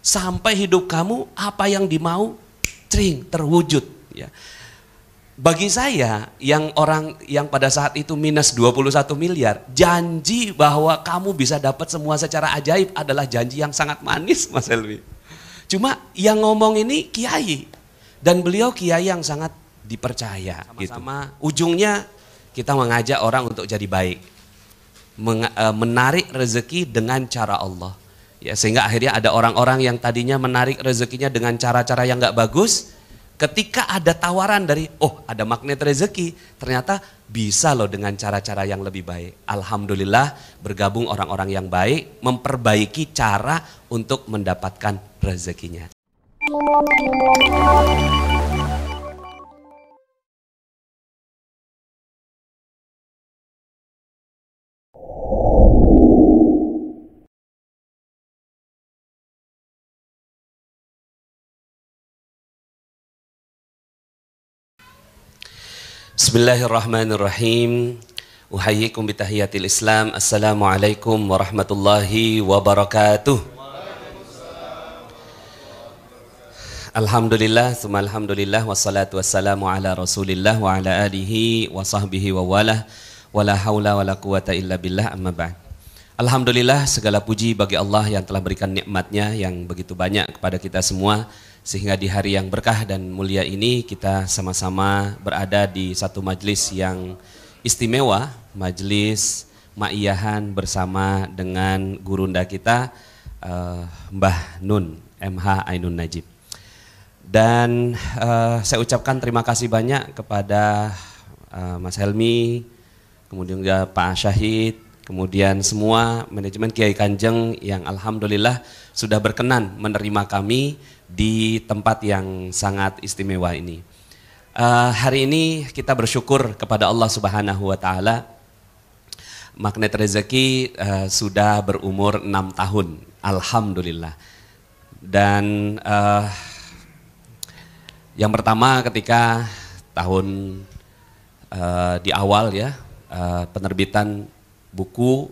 sampai hidup kamu apa yang dimau terwujud ya. Bagi saya yang orang yang pada saat itu minus 21 miliar, janji bahwa kamu bisa dapat semua secara ajaib adalah janji yang sangat manis, Mas Helmi. Cuma yang ngomong ini kiai, dan beliau kiai yang sangat dipercaya. Sama-sama gitu. Ujungnya kita mengajak orang untuk jadi baik, menarik rezeki dengan cara Allah. Ya, sehingga akhirnya ada orang-orang yang tadinya menarik rezekinya dengan cara-cara yang gak bagus, ketika ada tawaran dari, oh ada magnet rezeki, ternyata bisa loh dengan cara-cara yang lebih baik. Alhamdulillah bergabung orang-orang yang baik, memperbaiki cara untuk mendapatkan rezekinya. Bismillahirrahmanirrahim. Uhayyikum bitahiyatil Islam. Assalamualaikum warahmatullahi wabarakatuh. Alhamdulillah, tsumma alhamdulillah, wassalatu wassalamu ala Rasulillah wa ala alihi wa sahbihi wa wala, wala haula wala quwata illa billah, amma ba'd. Alhamdulillah, segala puji bagi Allah yang telah berikan nikmatnya yang begitu banyak kepada kita semua, sehingga di hari yang berkah dan mulia ini kita sama-sama berada di satu majlis yang istimewa, majlis ma'iyahan bersama dengan gurunda kita, Mbah Nun, MH Ainun Najib. Dan saya ucapkan terima kasih banyak kepada Mas Helmi, kemudian juga Pak Syahid, kemudian semua manajemen Kiai Kanjeng yang alhamdulillah sudah berkenan menerima kami di tempat yang sangat istimewa ini. Hari ini kita bersyukur kepada Allah Subhanahu wa Ta'ala. Magnet rezeki sudah berumur 6 tahun, alhamdulillah. Dan yang pertama ketika tahun di awal ya, penerbitan buku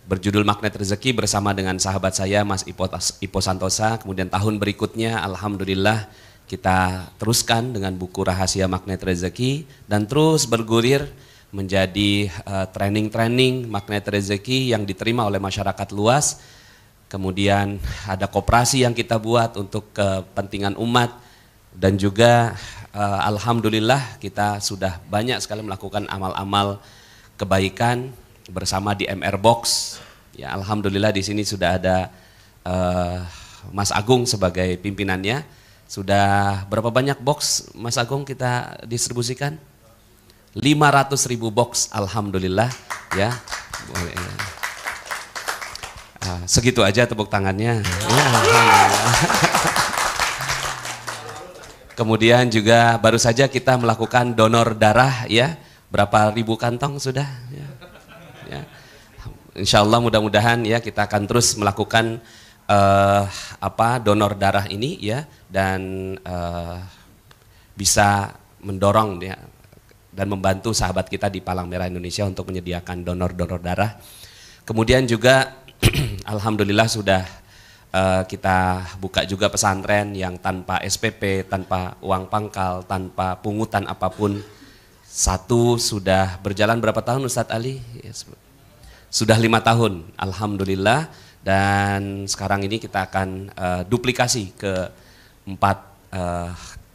berjudul Magnet Rezeki bersama dengan sahabat saya Mas Ipo Santosa. Kemudian tahun berikutnya alhamdulillah kita teruskan dengan buku Rahasia Magnet Rezeki dan terus bergulir menjadi training-training Magnet Rezeki yang diterima oleh masyarakat luas. Kemudian ada koperasi yang kita buat untuk kepentingan umat dan juga alhamdulillah kita sudah banyak sekali melakukan amal-amal kebaikan bersama di MR Box. Ya, alhamdulillah di sini sudah ada Mas Agung sebagai pimpinannya. Sudah berapa banyak box Mas Agung kita distribusikan? 500.000 box, alhamdulillah ya. Segitu aja tepuk tangannya. Ya, kemudian juga baru saja kita melakukan donor darah ya. Berapa ribu kantong sudah? Ya. Ya. Insya Allah mudah-mudahan ya kita akan terus melakukan donor darah ini ya, dan bisa mendorong ya, dan membantu sahabat kita di Palang Merah Indonesia untuk menyediakan donor-donor darah. Kemudian juga alhamdulillah sudah kita buka juga pesantren yang tanpa SPP, tanpa uang pangkal, tanpa pungutan apapun. Satu sudah berjalan berapa tahun Ustadz Ali? Ya, sudah 5 tahun, alhamdulillah. Dan sekarang ini kita akan duplikasi ke 4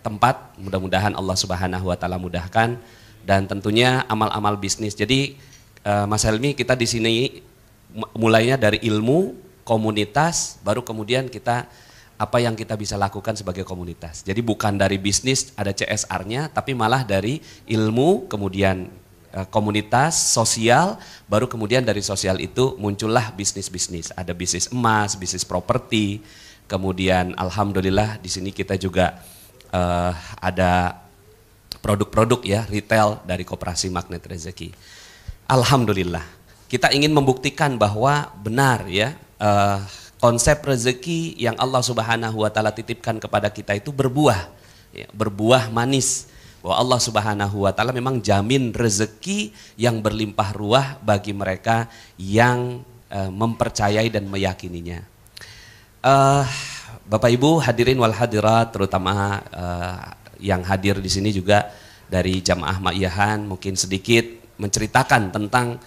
tempat. Mudah-mudahan Allah Subhanahu wa Ta'ala mudahkan, dan tentunya amal-amal bisnis. Jadi Mas Helmi, kita di sini mulainya dari ilmu, komunitas, baru kemudian kita apa yang kita bisa lakukan sebagai komunitas. Jadi bukan dari bisnis ada CSR-nya, tapi malah dari ilmu, kemudian komunitas, sosial, baru kemudian dari sosial itu muncullah bisnis-bisnis. Ada bisnis emas, bisnis properti, kemudian alhamdulillah di sini kita juga ada produk-produk ya, retail dari Koperasi Magnet Rezeki. Alhamdulillah, kita ingin membuktikan bahwa benar ya, konsep rezeki yang Allah Subhanahu wa Ta'ala titipkan kepada kita itu berbuah, ya, berbuah manis. Bahwa Allah Subhanahu wa Ta'ala memang jamin rezeki yang berlimpah ruah bagi mereka yang mempercayai dan meyakininya. Eh, Bapak Ibu hadirin wal hadirat, terutama yang hadir di sini juga dari Jamaah Ma'iyahan, mungkin sedikit menceritakan tentang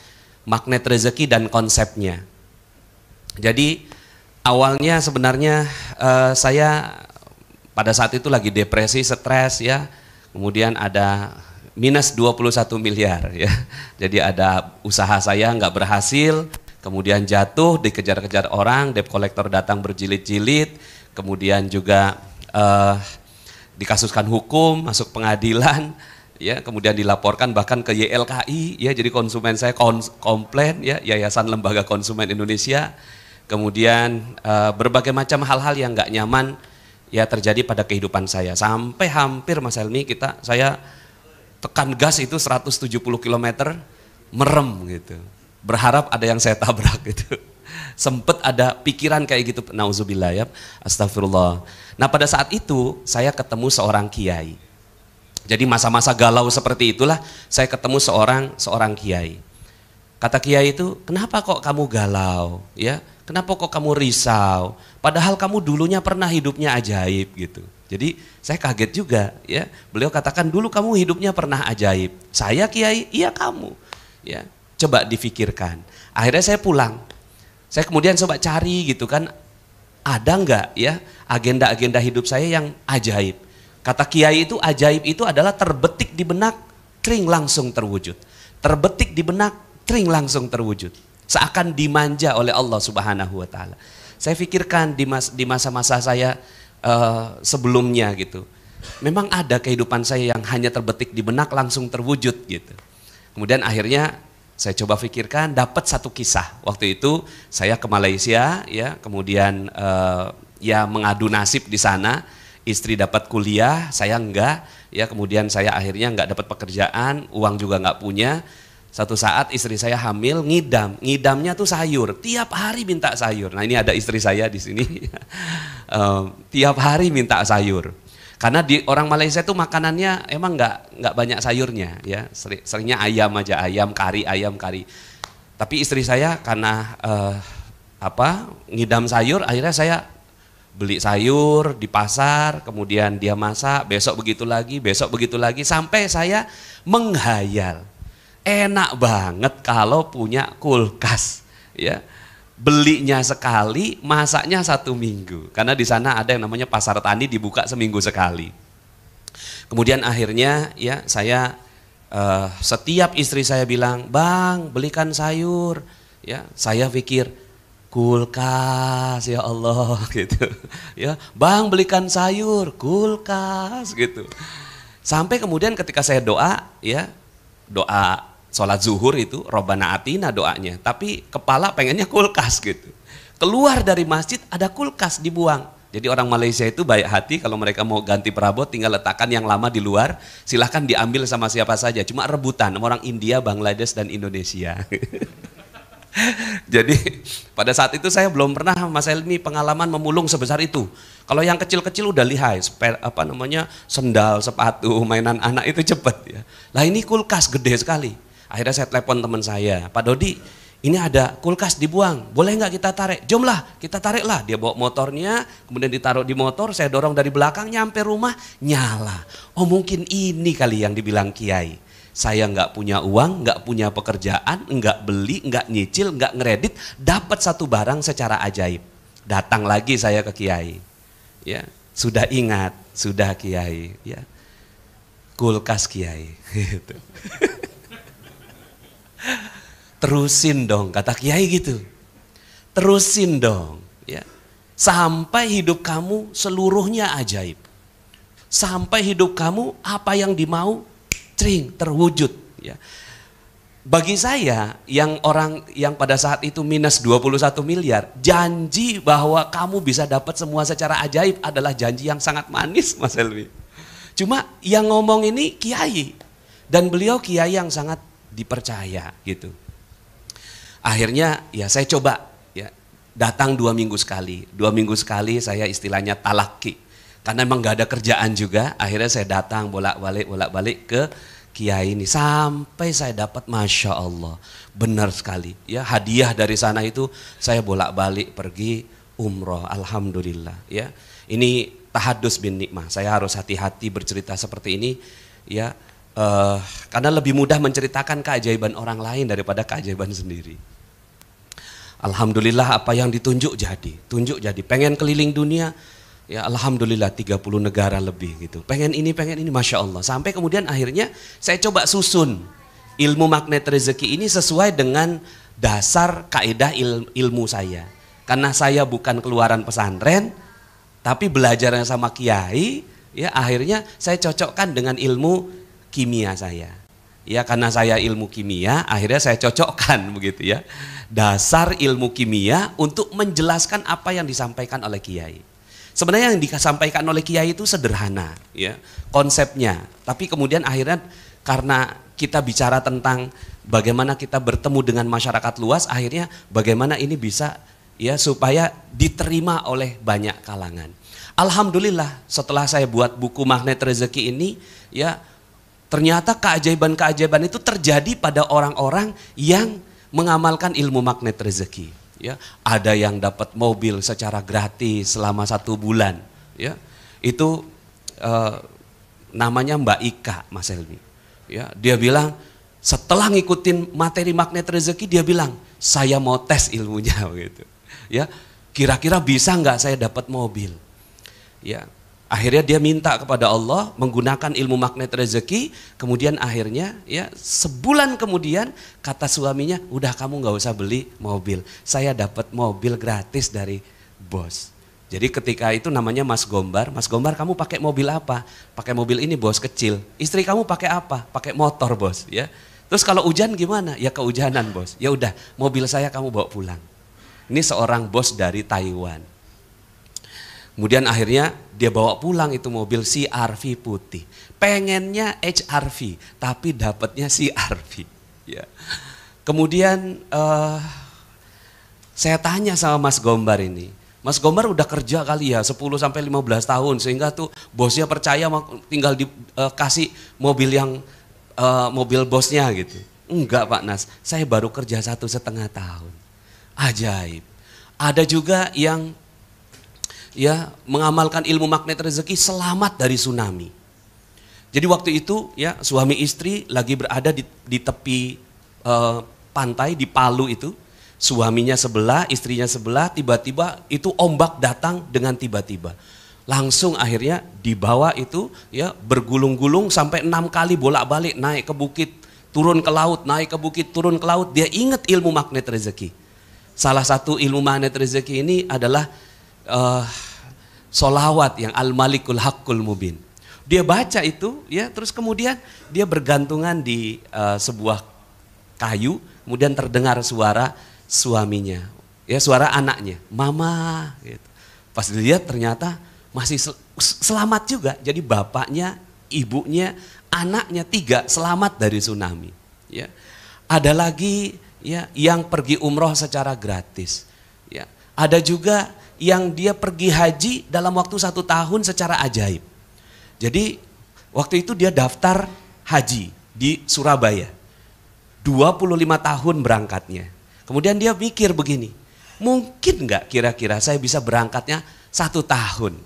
magnet rezeki dan konsepnya. Jadi awalnya sebenarnya saya pada saat itu lagi depresi, stres ya, kemudian ada minus 21 miliar ya. Jadi ada usaha saya nggak berhasil, kemudian jatuh, dikejar-kejar orang, debt collector datang berjilid-jilid, kemudian juga dikasuskan hukum, masuk pengadilan, ya, kemudian dilaporkan bahkan ke YLKI, ya, jadi konsumen saya komplain, ya, Yayasan Lembaga Konsumen Indonesia, kemudian berbagai macam hal-hal yang nggak nyaman, ya, terjadi pada kehidupan saya, sampai hampir Mas Helmi saya tekan gas itu 170 km, merem gitu, berharap ada yang saya tabrak gitu. Sempet ada pikiran kayak gitu, nauzubillah ya, astagfirullah. Nah pada saat itu saya ketemu seorang kiai. Jadi masa-masa galau seperti itulah saya ketemu seorang kiai. Kata kiai itu, kenapa kok kamu galau? Ya, kenapa kok kamu risau? Padahal kamu dulunya pernah hidupnya ajaib gitu. Jadi saya kaget juga ya. Beliau katakan dulu kamu hidupnya pernah ajaib. Saya kiai, iya kamu. Ya, coba difikirkan. Akhirnya saya pulang. Saya kemudian coba cari gitu kan, ada enggak ya agenda-agenda hidup saya yang ajaib. Kata kiai itu ajaib itu adalah terbetik di benak, tring langsung terwujud. Terbetik di benak, tring langsung terwujud. Seakan dimanja oleh Allah Subhanahu wa taala. Saya pikirkan di masa-masa saya sebelumnya gitu. Memang ada kehidupan saya yang hanya terbetik di benak langsung terwujud gitu. Kemudian akhirnya saya coba pikirkan, dapat satu kisah. Waktu itu saya ke Malaysia, ya, kemudian ya mengadu nasib di sana. Istri dapat kuliah, saya enggak. Ya, kemudian saya akhirnya enggak dapat pekerjaan, uang juga enggak punya. Satu saat istri saya hamil, ngidamnya tuh sayur. Tiap hari minta sayur. Nah ini ada istri saya di sini. Tiap hari minta sayur. Karena di orang Malaysia itu makanannya emang nggak banyak sayurnya, ya, seringnya ayam aja, ayam kari. Tapi istri saya karena ngidam sayur, akhirnya saya beli sayur di pasar, kemudian dia masak, besok begitu lagi, sampai saya menghayal, enak banget kalau punya kulkas, ya. Belinya sekali, masaknya 1 minggu. Karena di sana ada yang namanya pasar tani dibuka seminggu sekali. Kemudian akhirnya ya saya setiap istri saya bilang, "Bang, belikan sayur." Ya, saya pikir kulkas ya Allah gitu. Ya, "Bang, belikan sayur." Kulkas gitu. Sampai kemudian ketika saya doa, ya, doa sholat zuhur itu Robbana Atina doanya, tapi kepala pengennya kulkas gitu. Keluar dari masjid ada kulkas dibuang. Jadi orang Malaysia itu baik hati, kalau mereka mau ganti perabot tinggal letakkan yang lama di luar, silahkan diambil sama siapa saja, cuma rebutan orang India, Bangladesh dan Indonesia. Jadi pada saat itu saya belum pernah Mas Helmi pengalaman memulung sebesar itu. Kalau yang kecil-kecil udah lihai, sendal, sepatu, mainan anak itu cepet ya. Lah ini kulkas gede sekali. Akhirnya saya telepon teman saya, "Pak Dodi, ini ada kulkas dibuang, boleh nggak kita tarik?" "Jomlah, kita tariklah." Dia bawa motornya, kemudian ditaruh di motor, saya dorong dari belakang, nyampe rumah, nyala. Oh mungkin ini kali yang dibilang kiai. Saya nggak punya uang, nggak punya pekerjaan, nggak beli, nggak nyicil, nggak ngeredit, dapat satu barang secara ajaib. Datang lagi saya ke kiai, ya, sudah ingat, sudah kiai, ya, kulkas kiai, gitu. Terusin dong, kata kiai gitu. Terusin dong, ya. Sampai hidup kamu seluruhnya ajaib. Sampai hidup kamu apa yang dimau, cring, terwujud, ya. Bagi saya yang orang yang pada saat itu minus 21 miliar, janji bahwa kamu bisa dapat semua secara ajaib adalah janji yang sangat manis, Mas Helmi. Cuma yang ngomong ini kiai, dan beliau kiai yang sangat dipercaya gitu. Akhirnya ya saya coba ya datang 2 minggu sekali. 2 minggu sekali saya istilahnya talaki. Karena emang gak ada kerjaan juga, akhirnya saya datang bolak-balik ke kiai ini. Sampai saya dapat, Masya Allah, benar sekali. Ya, hadiah dari sana itu saya bolak-balik pergi umroh, alhamdulillah ya. Ini tahadus bin nikmah. Saya harus hati-hati bercerita seperti ini ya, karena lebih mudah menceritakan keajaiban orang lain daripada keajaiban sendiri. Alhamdulillah apa yang ditunjuk jadi. Pengen keliling dunia, ya alhamdulillah 30 negara lebih gitu. Pengen ini, Masya Allah. Sampai kemudian akhirnya saya coba susun ilmu magnet rezeki ini sesuai dengan dasar kaidah ilmu saya. Karena saya bukan keluaran pesantren, tapi belajarnya sama kiai, ya akhirnya saya cocokkan dengan ilmu kimia saya. Ya karena saya ilmu kimia, akhirnya saya cocokkan begitu ya. Dasar ilmu kimia untuk menjelaskan apa yang disampaikan oleh kiai. Sebenarnya yang disampaikan oleh kiai itu sederhana ya konsepnya. Tapi kemudian akhirnya karena kita bicara tentang bagaimana kita bertemu dengan masyarakat luas, akhirnya bagaimana ini bisa ya supaya diterima oleh banyak kalangan. Alhamdulillah setelah saya buat buku Magnet Rezeki ini ya ternyata keajaiban-keajaiban itu terjadi pada orang-orang yang mengamalkan ilmu magnet rezeki. Ya, ada yang dapat mobil secara gratis selama 1 bulan. Ya, itu namanya Mbak Ika, Mas Helmi. Ya, dia bilang setelah ngikutin materi magnet rezeki, dia bilang saya mau tes ilmunya gitu. Ya, kira-kira bisa nggak saya dapat mobil? Ya. Akhirnya dia minta kepada Allah menggunakan ilmu magnet rezeki, kemudian akhirnya ya sebulan kemudian kata suaminya, udah kamu nggak usah beli mobil, saya dapat mobil gratis dari bos. Jadi ketika itu namanya Mas Gombar kamu pakai mobil apa? Pakai mobil ini bos kecil. Istri kamu pakai apa? Pakai motor bos. Ya. Terus kalau hujan gimana? Ya kehujanan bos. Ya udah mobil saya kamu bawa pulang. Ini seorang bos dari Taiwan. Kemudian akhirnya dia bawa pulang itu mobil CR-V putih. Pengennya HRV, tapi dapatnya CR-V. Ya. Kemudian saya tanya sama Mas Gombar ini. Mas Gombar udah kerja kali ya 10-15 tahun. Sehingga tuh bosnya percaya tinggal dikasih mobil yang mobil bosnya gitu. Enggak Pak Nas, saya baru kerja 1,5 tahun. Ajaib. Ada juga yang ya mengamalkan ilmu magnet rezeki selamat dari tsunami. Jadi waktu itu ya suami istri lagi berada di tepi pantai di Palu itu, suaminya sebelah, istrinya sebelah, tiba-tiba itu ombak datang dengan tiba-tiba. Langsung akhirnya dibawa itu ya bergulung-gulung sampai 6 kali bolak-balik naik ke bukit, turun ke laut, naik ke bukit, turun ke laut. Dia ingat ilmu magnet rezeki. Salah satu ilmu magnet rezeki ini adalah solawat yang al-malikul haqqul mubin. Dia baca itu ya terus kemudian dia bergantungan di sebuah kayu, kemudian terdengar suara suaminya, ya suara anaknya, mama gitu. Pas dilihat ternyata masih selamat juga. Jadi bapaknya, ibunya, anaknya 3 selamat dari tsunami. Ya. Ada lagi ya yang pergi umroh secara gratis. Ya. Ada juga yang dia pergi haji dalam waktu 1 tahun secara ajaib. Jadi waktu itu dia daftar haji di Surabaya. 25 tahun berangkatnya. Kemudian dia mikir begini, mungkin nggak kira-kira saya bisa berangkatnya 1 tahun?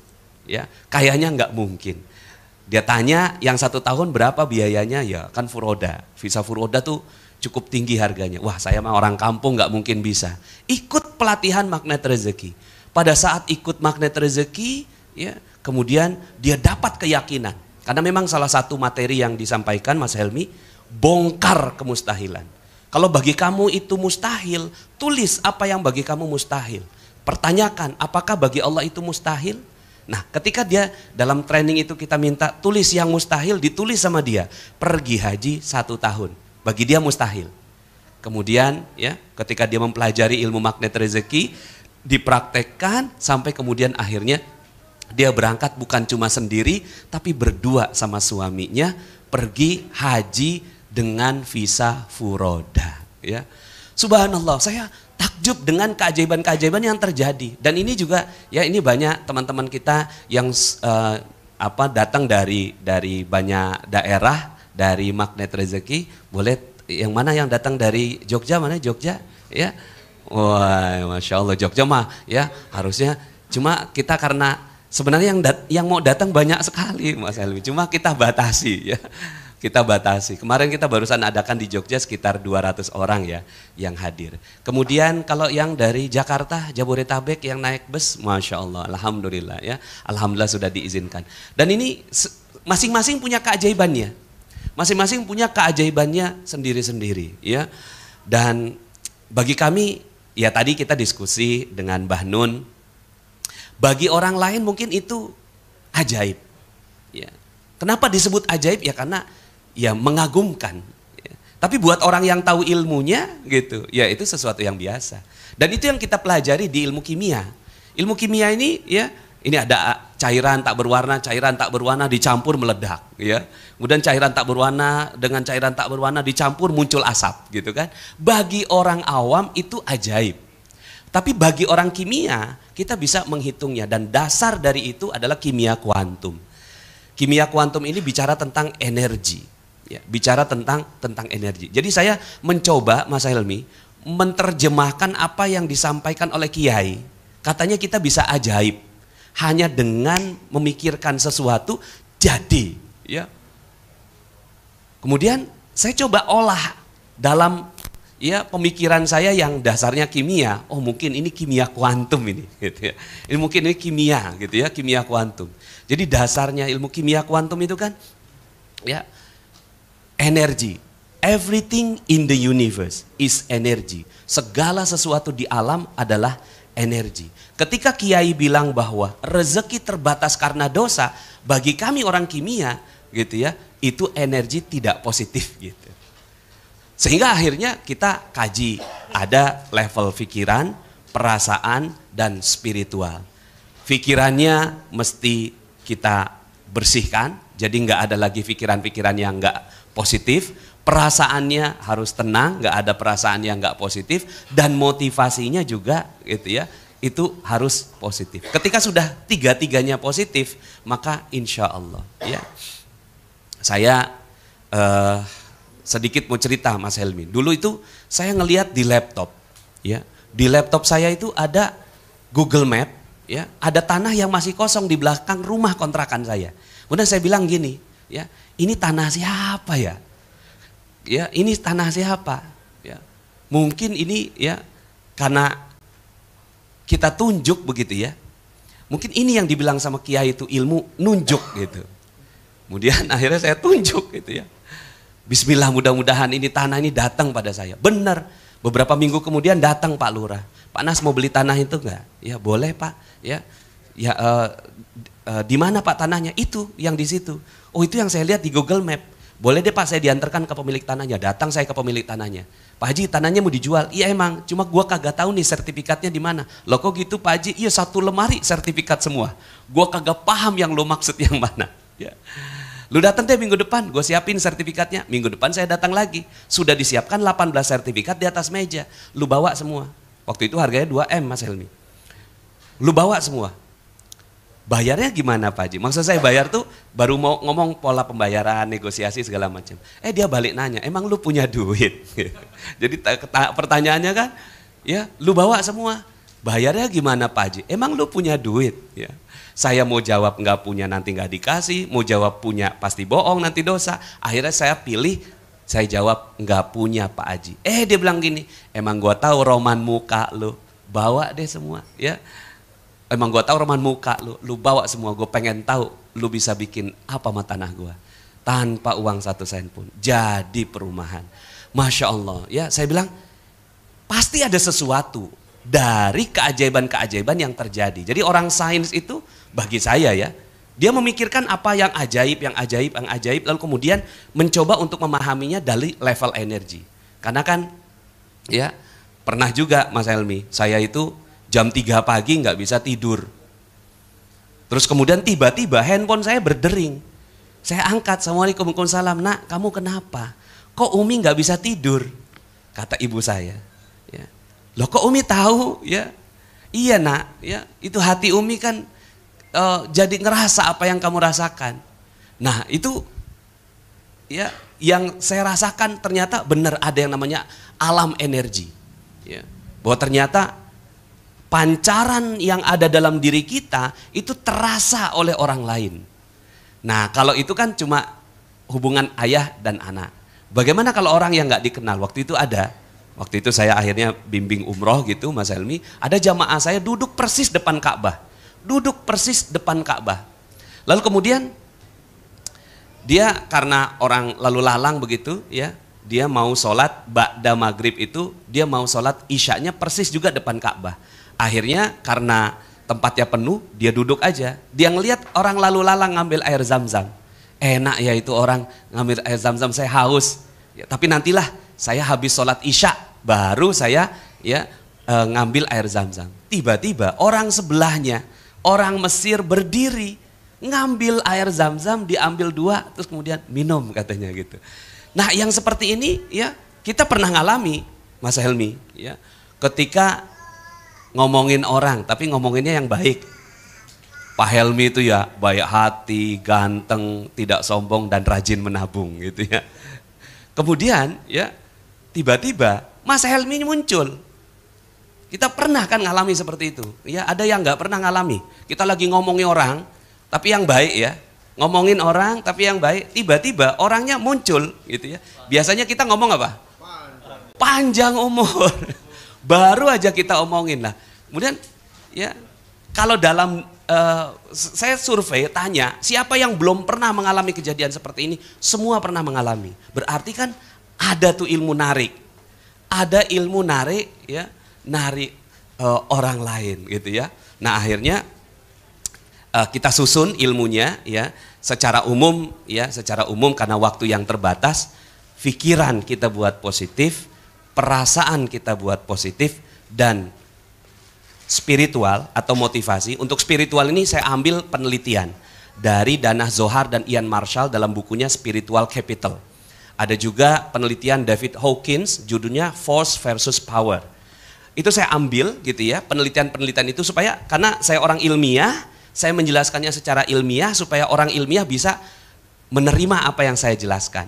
Ya, kayaknya nggak mungkin. Dia tanya yang 1 tahun berapa biayanya? Ya kan furoda, visa furoda tuh cukup tinggi harganya. Wah saya mah orang kampung nggak mungkin bisa. Ikut pelatihan magnet rezeki. Pada saat ikut magnet rezeki, ya, kemudian dia dapat keyakinan. Karena memang salah satu materi yang disampaikan Mas Helmi, bongkar kemustahilan. Kalau bagi kamu itu mustahil, tulis apa yang bagi kamu mustahil. Pertanyakan, apakah bagi Allah itu mustahil? Nah, ketika dia dalam training itu kita minta tulis yang mustahil, ditulis sama dia. Pergi haji 1 tahun, bagi dia mustahil. Kemudian ya, ketika dia mempelajari ilmu magnet rezeki, dipraktekkan sampai kemudian akhirnya dia berangkat bukan cuma sendiri tapi berdua sama suaminya pergi haji dengan visa furoda ya. Subhanallah, saya takjub dengan keajaiban-keajaiban yang terjadi. Dan ini juga ya ini banyak teman-teman kita yang datang dari banyak daerah dari magnet rezeki. Boleh yang mana yang datang dari Jogja, mana Jogja ya. Wah, Masya Allah, Jogja mah ya harusnya, cuma kita karena sebenarnya yang mau datang banyak sekali Mas Helmi, cuma kita batasi ya. Kita batasi. Kemarin kita barusan adakan di Jogja sekitar 200 orang ya yang hadir. Kemudian kalau yang dari Jakarta, Jabodetabek yang naik bus, Masya Allah, Alhamdulillah ya. Alhamdulillah sudah diizinkan. Dan ini masing-masing punya keajaibannya. Masing-masing punya keajaibannya sendiri-sendiri ya. Dan bagi kami, ya tadi kita diskusi dengan Mbah Nun, bagi orang lain mungkin itu ajaib. Ya. Kenapa disebut ajaib? Ya karena ya mengagumkan. Ya. Tapi buat orang yang tahu ilmunya gitu, ya itu sesuatu yang biasa. Dan itu yang kita pelajari di ilmu kimia. Ilmu kimia ini ya, ini ada cairan tak berwarna dicampur meledak ya. Kemudian cairan tak berwarna dengan cairan tak berwarna dicampur muncul asap gitu kan. Bagi orang awam itu ajaib. Tapi bagi orang kimia kita bisa menghitungnya, dan dasar dari itu adalah kimia kuantum. Kimia kuantum ini bicara tentang energi. Ya, bicara tentang energi. Jadi saya mencoba Mas Helmi menerjemahkan apa yang disampaikan oleh Kiai. Katanya kita bisa ajaib hanya dengan memikirkan sesuatu jadi. Ya. Kemudian saya coba olah dalam ya pemikiran saya yang dasarnya kimia. Oh mungkin ini kimia kuantum ini. Gitu ya. Ini mungkin ini kimia gitu ya, kimia kuantum. Jadi dasarnya ilmu kimia kuantum itu kan ya energi. Everything in the universe is energy. Segala sesuatu di alam adalah energi. Ketika Kiai bilang bahwa rezeki terbatas karena dosa, bagi kami orang kimia gitu ya, itu energi tidak positif gitu. Sehingga akhirnya kita kaji, ada level pikiran, perasaan, dan spiritual. Pikirannya mesti kita bersihkan, jadi nggak ada lagi pikiran-pikiran yang nggak positif, perasaannya harus tenang, nggak ada perasaan yang nggak positif, dan motivasinya juga gitu ya, itu harus positif. Ketika sudah tiga-tiganya positif, maka insya Allah ya. Saya sedikit mau cerita Mas Helmi. Dulu itu saya ngelihat di laptop, ya, di laptop saya itu ada Google Map, ya, ada tanah yang masih kosong di belakang rumah kontrakan saya. Kemudian saya bilang gini, ya, ini tanah siapa ya? Ya, ini tanah siapa? Ya, mungkin ini ya karena kita tunjuk begitu ya. Mungkin ini yang dibilang sama Kiai itu ilmu nunjuk gitu. Kemudian akhirnya saya tunjuk gitu ya. Bismillah, mudah-mudahan ini tanah ini datang pada saya. Benar. Beberapa minggu kemudian datang Pak Lurah. Pak Nas mau beli tanah itu enggak? Ya boleh Pak. Ya, ya di mana Pak tanahnya? Itu yang di situ. Oh itu yang saya lihat di Google Map. Boleh deh Pak saya diantarkan ke pemilik tanahnya. Datang saya ke pemilik tanahnya. Pak Haji tanahnya mau dijual. Iya emang. Cuma gua kagak tahu nih sertifikatnya di mana. Loh kok gitu Pak Haji? Iya satu lemari sertifikat semua. Gua kagak paham yang lo maksud yang mana. Ya. Lu datang deh minggu depan, gue siapin sertifikatnya. Minggu depan saya datang lagi. Sudah disiapkan 18 sertifikat di atas meja. Lu bawa semua. Waktu itu harganya 2M Mas Helmi. Lu bawa semua. Bayarnya gimana Pak Haji? Maksud saya bayar tuh baru mau ngomong pola pembayaran, negosiasi segala macam. Dia balik nanya, emang lu punya duit? Jadi pertanyaannya kan, ya lu bawa semua. Bayarnya gimana Pak Haji? Emang lu punya duit? Ya. Saya mau jawab nggak punya nanti nggak dikasih, mau jawab punya pasti bohong nanti dosa. Akhirnya saya pilih, saya jawab nggak punya Pak Haji. Dia bilang gini, emang gua tahu roman muka lu, bawa deh semua ya. Emang gua tahu roman muka lu bawa semua. Gue pengen tahu lu bisa bikin apa sama tanah gua tanpa uang 1 sen pun. Jadi perumahan, Masya Allah ya. Saya bilang pasti ada sesuatu dari keajaiban-keajaiban yang terjadi. Jadi orang sains itu bagi saya ya, dia memikirkan apa yang ajaib, lalu kemudian mencoba untuk memahaminya dari level energi. Karena kan ya pernah juga Mas Helmi, saya itu jam 3 pagi nggak bisa tidur. Terus kemudian tiba-tiba handphone saya berdering. Saya angkat, Assalamualaikum, Waalaikumsalam. Nak, kamu kenapa? Kok Umi nggak bisa tidur? Kata ibu saya. Ya. Loh kok Umi tahu? Ya, iya nak. Ya, itu hati Umi kan jadi ngerasa apa yang kamu rasakan. Nah itu ya yang saya rasakan ternyata benar ada yang namanya alam energi. Ya. bahwa ternyata pancaran yang ada dalam diri kita itu terasa oleh orang lain. Nah, kalau itu kan cuma hubungan ayah dan anak. Bagaimana kalau orang yang nggak dikenal? Waktu itu saya akhirnya bimbing umroh gitu, Mas Helmi. Ada jamaah saya duduk persis depan Ka'bah. Lalu kemudian dia karena orang lalu lalang begitu ya, dia mau sholat ba'da maghrib itu, dia mau sholat isyanya persis juga depan Ka'bah. Akhirnya karena tempatnya penuh, dia duduk aja. Dia ngelihat orang lalu lalang ngambil air zam-zam. Enak ya itu orang ngambil air zam-zam, saya haus. Ya, tapi nantilah saya habis sholat isya, baru saya ngambil air zam-zam. Tiba-tiba orang sebelahnya, orang Mesir berdiri, ngambil air zam-zam, diambil 2, terus kemudian minum katanya gitu. Nah yang seperti ini ya kita pernah ngalami, Mas Helmi, ya, ketika ngomongin orang, tapi ngomonginnya yang baik. Pak Helmi itu ya baik hati, ganteng, tidak sombong dan rajin menabung gitu ya. Kemudian ya tiba-tiba Mas Helmi muncul. Kita pernah kan ngalami seperti itu. Ya ada yang nggak pernah ngalami. Kita lagi ngomongin orang, tapi yang baik ya. Ngomongin orang tapi yang baik, tiba-tiba orangnya muncul gitu ya. Biasanya kita ngomong apa? Panjang umur. Baru aja kita omongin lah. Kemudian ya kalau dalam saya survei tanya siapa yang belum pernah mengalami kejadian seperti ini, semua pernah mengalami. Berarti kan ada tuh ilmu narik, ada ilmu narik ya, narik orang lain gitu ya. Nah akhirnya kita susun ilmunya ya secara umum karena waktu yang terbatas, pikiran kita buat positif, perasaan kita buat positif, dan spiritual atau motivasi. Untuk spiritual ini saya ambil penelitian dari Dana Zohar dan Ian Marshall dalam bukunya Spiritual Capital. Ada juga penelitian David Hawkins, judulnya Force versus Power. Itu saya ambil gitu ya, penelitian-penelitian itu supaya, karena saya orang ilmiah, saya menjelaskannya secara ilmiah supaya orang ilmiah bisa menerima apa yang saya jelaskan.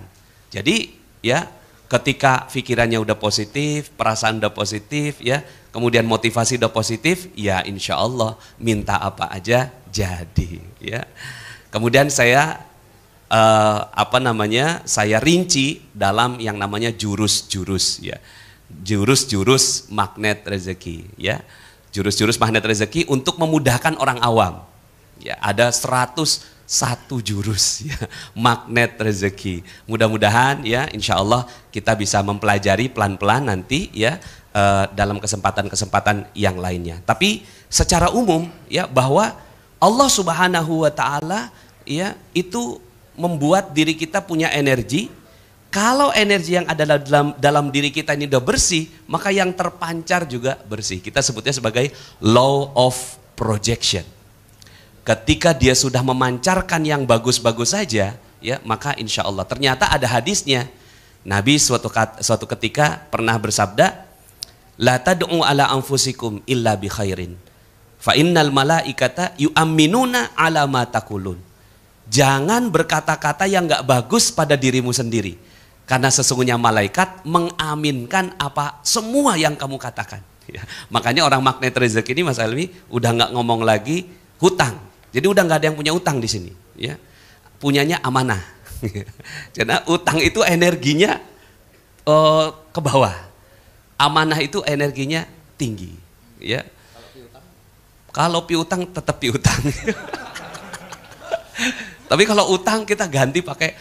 Jadi ya ketika pikirannya udah positif, perasaan udah positif ya, kemudian motivasi udah positif, ya insya Allah minta apa aja jadi ya. Kemudian saya saya rinci dalam yang namanya jurus-jurus ya. Jurus-jurus magnet rezeki ya. Jurus-jurus magnet rezeki untuk memudahkan orang awam. Ya, ada 101 jurus ya, magnet rezeki. Mudah-mudahan ya insya Allah kita bisa mempelajari pelan-pelan nanti ya dalam kesempatan-kesempatan yang lainnya. Tapi secara umum ya bahwa Allah Subhanahu wa taala ya itu membuat diri kita punya energi. Kalau energi yang ada dalam diri kita ini udah bersih, maka yang terpancar juga bersih. Kita sebutnya sebagai law of projection. Ketika dia sudah memancarkan yang bagus-bagus saja, ya maka insya Allah. Ternyata ada hadisnya. Nabi suatu ketika pernah bersabda, la tad'u ala anfusikum illa bi khairin. Fa innal malaikata yu'minuna ala ma taqulun. Jangan berkata-kata yang enggak bagus pada dirimu sendiri. Karena sesungguhnya malaikat mengaminkan apa semua yang kamu katakan. Ya, makanya orang magnet rezeki ini Mas Alwi udah enggak ngomong lagi hutang. Jadi udah nggak ada yang punya utang di sini, ya. Punyanya amanah. Karena utang itu energinya ke bawah, amanah itu energinya tinggi, ya. Kalau piutang tetap piutang. Tapi kalau utang kita ganti pakai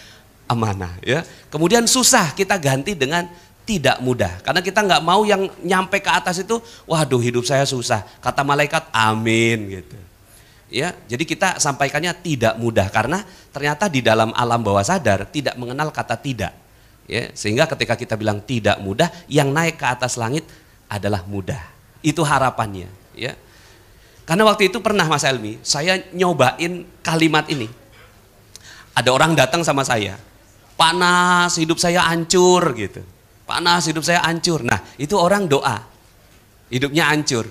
amanah, ya. Kemudian susah kita ganti dengan tidak mudah, karena kita nggak mau yang nyampe ke atas itu, waduh hidup saya susah. Kata malaikat, amin gitu. Ya, jadi kita sampaikannya tidak mudah karena ternyata di dalam alam bawah sadar tidak mengenal kata tidak. Ya, sehingga ketika kita bilang tidak mudah, yang naik ke atas langit adalah mudah. Itu harapannya, ya. Karena waktu itu pernah Mas Elmi, saya nyobain kalimat ini. Ada orang datang sama saya, panas hidup saya hancur gitu. Panas hidup saya hancur. Nah, itu orang doa. Hidupnya hancur.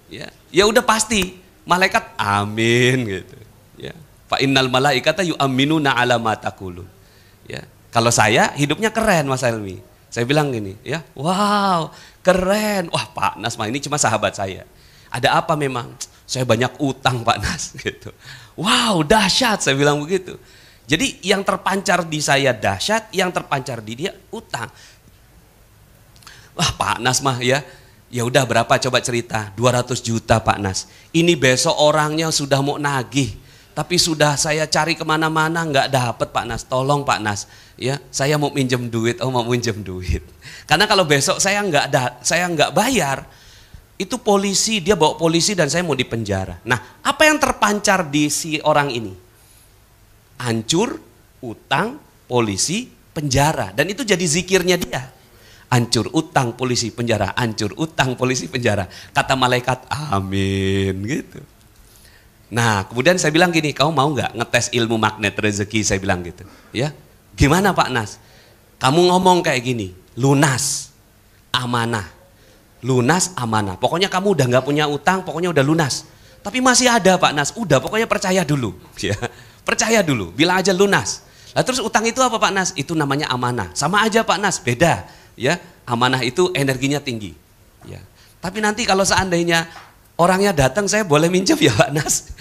Ya, ya udah pasti malaikat amin gitu ya. Fa innal malaikata yu'minuna ala ma taqulun. Ya. Kalau saya hidupnya keren Mas Elmi. Saya bilang gini, ya, wow, keren. Wah, Pak Nas mah ini cuma sahabat saya. Ada apa memang? Saya banyak utang, Pak Nas, gitu. Wow, dahsyat, saya bilang begitu. Jadi yang terpancar di saya dahsyat, yang terpancar di dia utang. Wah, Pak Nas mah ya udah berapa coba cerita? 200 juta Pak Nas. Ini besok orangnya sudah mau nagih. Tapi sudah saya cari kemana-mana nggak dapet Pak Nas. Tolong Pak Nas, ya saya mau minjem duit, mau minjem duit. Karena kalau besok saya nggak bayar, itu polisi, dia bawa polisi dan saya mau dipenjara. Nah, apa yang terpancar di si orang ini? Hancur, utang, polisi, penjara. Dan itu jadi zikirnya dia. Hancur, utang, polisi, penjara. Hancur, utang, polisi, penjara. Kata malaikat, amin, gitu. Nah, kemudian saya bilang gini, kamu mau nggak ngetes ilmu magnet rezeki? Saya bilang gitu. Ya, gimana Pak Nas? Kamu ngomong kayak gini, lunas, amanah. Lunas, amanah. Pokoknya kamu udah nggak punya utang, pokoknya udah lunas. Tapi masih ada Pak Nas, udah pokoknya percaya dulu. Ya, percaya dulu, bilang aja lunas. Lah terus utang itu apa Pak Nas? Itu namanya amanah. Sama aja Pak Nas, beda. Ya, amanah itu energinya tinggi. Ya. Tapi nanti kalau seandainya orangnya datang, saya boleh minjem ya Pak Nas.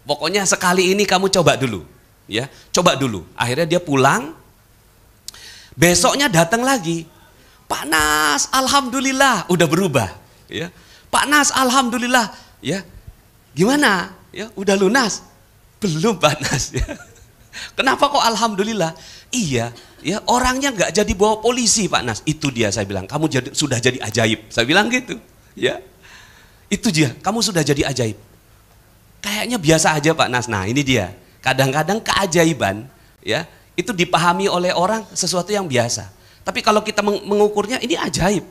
Pokoknya sekali ini kamu coba dulu. Ya, coba dulu. Akhirnya dia pulang. Besoknya datang lagi. Pak Nas, alhamdulillah, udah berubah. Ya. Pak Nas, alhamdulillah. Ya. Gimana? Ya, udah lunas? Belum Pak Nas. Ya. Kenapa kok alhamdulillah? Iya, ya orangnya nggak jadi bawa polisi Pak Nas. Itu dia saya bilang, kamu sudah jadi ajaib. Saya bilang gitu. Ya. Itu dia, kamu sudah jadi ajaib. Kayaknya biasa aja Pak Nas. Nah ini dia, kadang-kadang keajaiban ya itu dipahami oleh orang sesuatu yang biasa. Tapi kalau kita mengukurnya ini ajaib.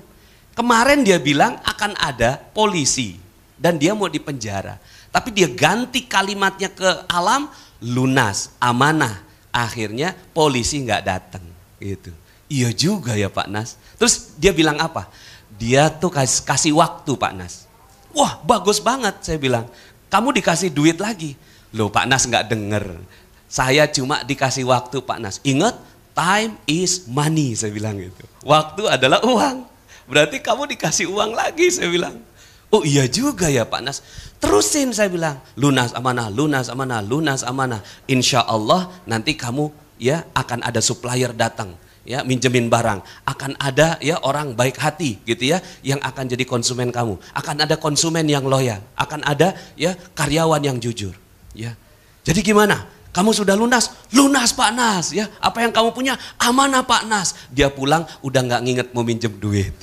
Kemarin dia bilang akan ada polisi dan dia mau dipenjara. Tapi dia ganti kalimatnya ke alam, lunas, amanah. Akhirnya polisi nggak datang. Gitu. Iya juga ya Pak Nas. Terus dia bilang apa? Dia tuh kasih waktu Pak Nas. Wah bagus banget saya bilang. Kamu dikasih duit lagi. Loh Pak Nas nggak denger. Saya cuma dikasih waktu Pak Nas. Ingat, time is money saya bilang gitu. Waktu adalah uang. Berarti kamu dikasih uang lagi saya bilang. Oh iya juga ya Pak Nas. Terusin saya bilang. Lunas amanah, lunas amanah, lunas amanah. Insya Allah nanti kamu ya akan ada supplier datang. Ya, minjemin barang, akan ada ya orang baik hati gitu ya yang akan jadi konsumen kamu, akan ada konsumen yang loyal, akan ada ya karyawan yang jujur ya. Jadi gimana? Kamu sudah lunas? Lunas Pak Nas ya. Apa yang kamu punya? Amanah Pak Nas. Dia pulang udah nggak nginget mau minjem duit.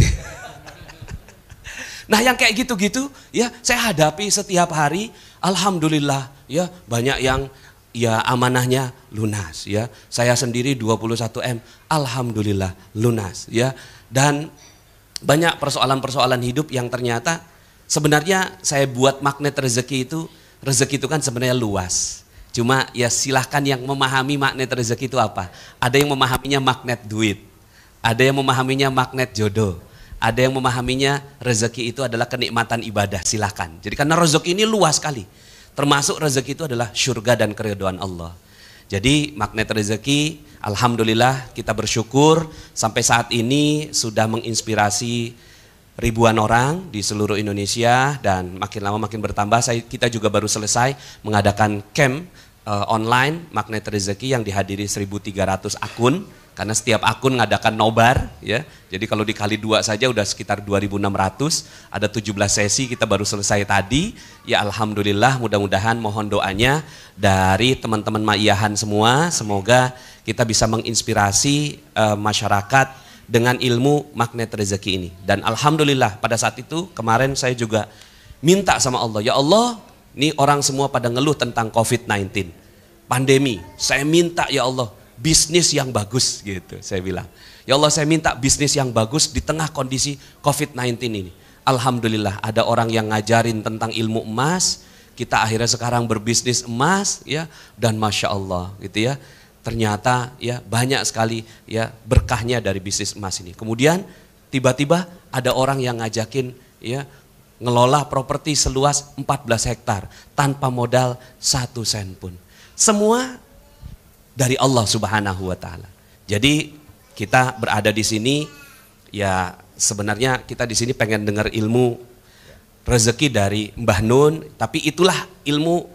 Nah yang kayak gitu-gitu ya saya hadapi setiap hari. Alhamdulillah ya banyak yang ya amanahnya lunas ya. Saya sendiri 21M, alhamdulillah lunas ya. Dan banyak persoalan-persoalan hidup yang ternyata sebenarnya saya buat magnet rezeki itu kan sebenarnya luas. Cuma ya silahkan yang memahami magnet rezeki itu apa. Ada yang memahaminya magnet duit, ada yang memahaminya magnet jodoh, ada yang memahaminya rezeki itu adalah kenikmatan ibadah, silahkan. Jadi karena rezeki ini luas sekali. Termasuk rezeki itu adalah surga dan keridhaan Allah. Jadi magnet rezeki, alhamdulillah kita bersyukur sampai saat ini sudah menginspirasi ribuan orang di seluruh Indonesia dan makin lama makin bertambah. Kita juga baru selesai mengadakan camp online magnet rezeki yang dihadiri 1.300 akun. Karena setiap akun ngadakan nobar ya. Jadi kalau dikali 2 saja udah sekitar 2.600. Ada 17 sesi kita baru selesai tadi. Ya alhamdulillah mudah-mudahan mohon doanya dari teman-teman Maiyahan semua. Semoga kita bisa menginspirasi masyarakat dengan ilmu magnet rezeki ini. Dan alhamdulillah pada saat itu kemarin saya juga minta sama Allah. Ya Allah, ini orang semua pada ngeluh tentang COVID-19. Pandemi. Saya minta ya Allah bisnis yang bagus gitu saya bilang. Ya Allah saya minta bisnis yang bagus di tengah kondisi COVID-19 ini. Alhamdulillah ada orang yang ngajarin tentang ilmu emas. Kita akhirnya sekarang berbisnis emas ya. Dan Masya Allah gitu ya. Ternyata ya banyak sekali ya berkahnya dari bisnis emas ini. Kemudian tiba-tiba ada orang yang ngajakin ya ngelola properti seluas 14 hektar tanpa modal 1 sen pun. Semua dari Allah Subhanahu wa taala. Jadi kita berada di sini ya sebenarnya kita di sini pengen dengar ilmu rezeki dari Mbah Nun, tapi itulah ilmu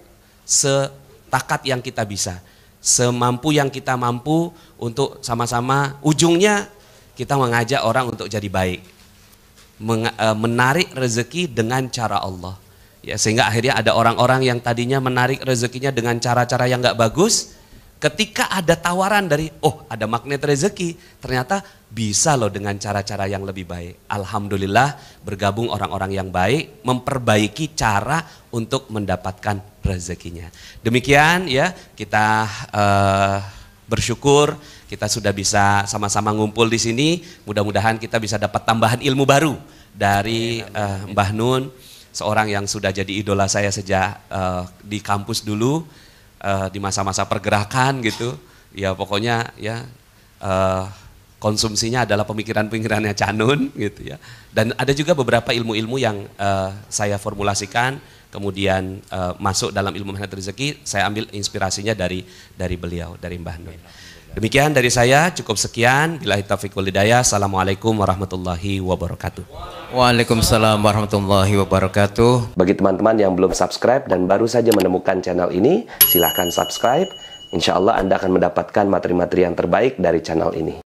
setakat yang kita bisa, semampu yang kita mampu untuk sama-sama ujungnya kita mengajak orang untuk jadi baik, menarik rezeki dengan cara Allah. Ya, sehingga akhirnya ada orang-orang yang tadinya menarik rezekinya dengan cara-cara yang nggak bagus, ketika ada tawaran dari, oh ada magnet rezeki, ternyata bisa loh dengan cara-cara yang lebih baik. Alhamdulillah bergabung orang-orang yang baik, memperbaiki cara untuk mendapatkan rezekinya. Demikian ya, kita bersyukur kita sudah bisa sama-sama ngumpul di sini. Mudah-mudahan kita bisa dapat tambahan ilmu baru dari Mbah Nun, seorang yang sudah jadi idola saya sejak di kampus dulu, di masa-masa pergerakan gitu. Ya pokoknya ya konsumsinya adalah pemikiran-pemikirannya Canun gitu ya. Dan ada juga beberapa ilmu-ilmu yang saya formulasikan, kemudian masuk dalam ilmu magnet rezeki, saya ambil inspirasinya dari beliau, dari Mbah Nun. Demikian dari saya, cukup sekian. Billahi taufiq wal hidayah. Assalamualaikum warahmatullahi wabarakatuh. Waalaikumsalam warahmatullahi wabarakatuh. Bagi teman-teman yang belum subscribe dan baru saja menemukan channel ini, silahkan subscribe. Insya Allah Anda akan mendapatkan materi-materi yang terbaik dari channel ini.